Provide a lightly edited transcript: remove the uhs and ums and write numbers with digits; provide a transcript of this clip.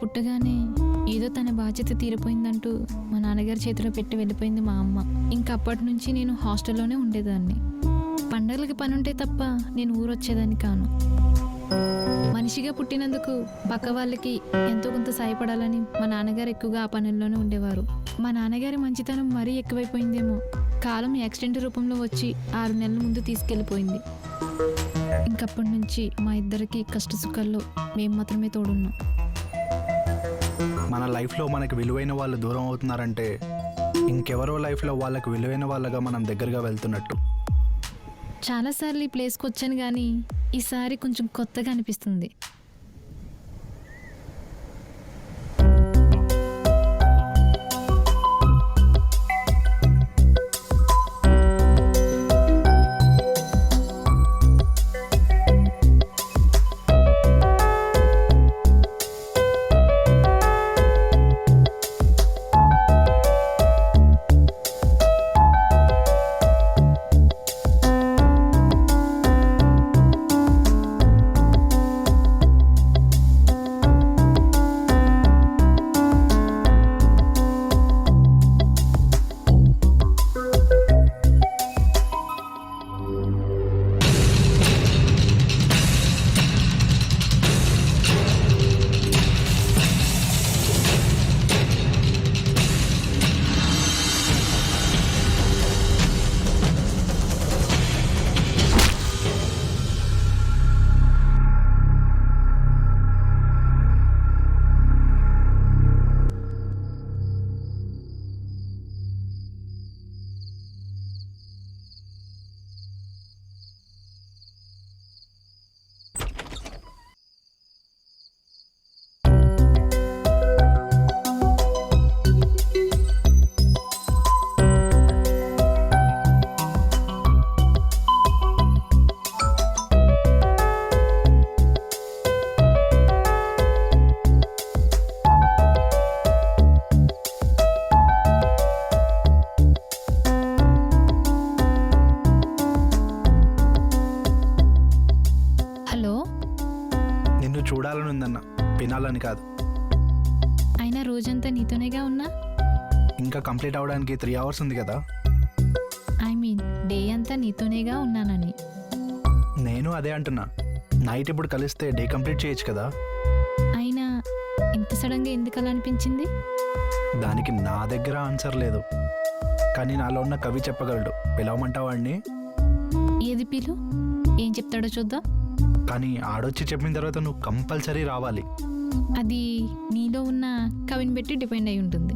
పుట్టగానే ఏదో తన బాధ్యత తీరిపోయిందంటూ మా నాన్నగారి చేతిలో పెట్టి వెళ్ళిపోయింది మా అమ్మ. ఇంకా అప్పటి నుంచి నేను హాస్టల్లోనే ఉండేదాన్ని. పండగలకి పని ఉంటే తప్ప నేను ఊరొచ్చేదాన్ని కాను. మనిషిగా పుట్టినందుకు పక్క వాళ్ళకి ఎంతో కొంత సాయపడాలని మా నాన్నగారు ఎక్కువగా ఆ పనుల్లోనే ఉండేవారు. మా నాన్నగారి మంచితనం మరీ ఎక్కువైపోయిందేమో. కాలం యాక్సిడెంట్ రూపంలో వచ్చి 6 నెలల ముందు తీసుకెళ్ళిపోయింది. ఇంకప్పటి నుంచి మా ఇద్దరికి కష్ట సుఖాల్లో మేము మాత్రమే తోడున్నాం. మన లైఫ్లో మనకు విలువైన వాళ్ళు దూరం అవుతున్నారంటే ఇంకెవరో లైఫ్లో వాళ్ళకు విలువైన వాళ్ళగా మనం దగ్గరగా వెళ్తున్నట్టు. చాలాసార్లు ఈ ప్లేస్కి వచ్చాను కానీ ఈసారి కొంచెం కొత్తగా అనిపిస్తుంది. చూడాలని ఉందన్న, వినాలని కాదు. అయినా రోజంతా నీతోనేగా ఉన్నా. ఇంకా కంప్లీట్ అవడానికి 3 hours ఉంది కదా. ఐ మీన్ డే అంతా నీతోనేగా ఉన్నానని. నేను అదే అంటున్నా. నైట్ ఇప్పుడు కలిస్తే డే కంప్లీట్ చేయొచ్చు కదా. అయినా ఇంత సడన్గా ఎందుకు అలా అనిపించింది? దానికి నా దగ్గర ఆన్సర్ లేదు, కానీ నాలో ఉన్న కవి చెప్పగలడు. పిలవమంటావా అండి? ఏది పిలు, ఏం చెప్తాడో చూద్దాం. కానీ ఆడొచ్చి చెప్పిన తర్వాత నువ్వు కంపల్సరీ రావాలి. అది నీలో ఉన్న కవిని బట్టి డిపెండ్ అయి ఉంటుంది.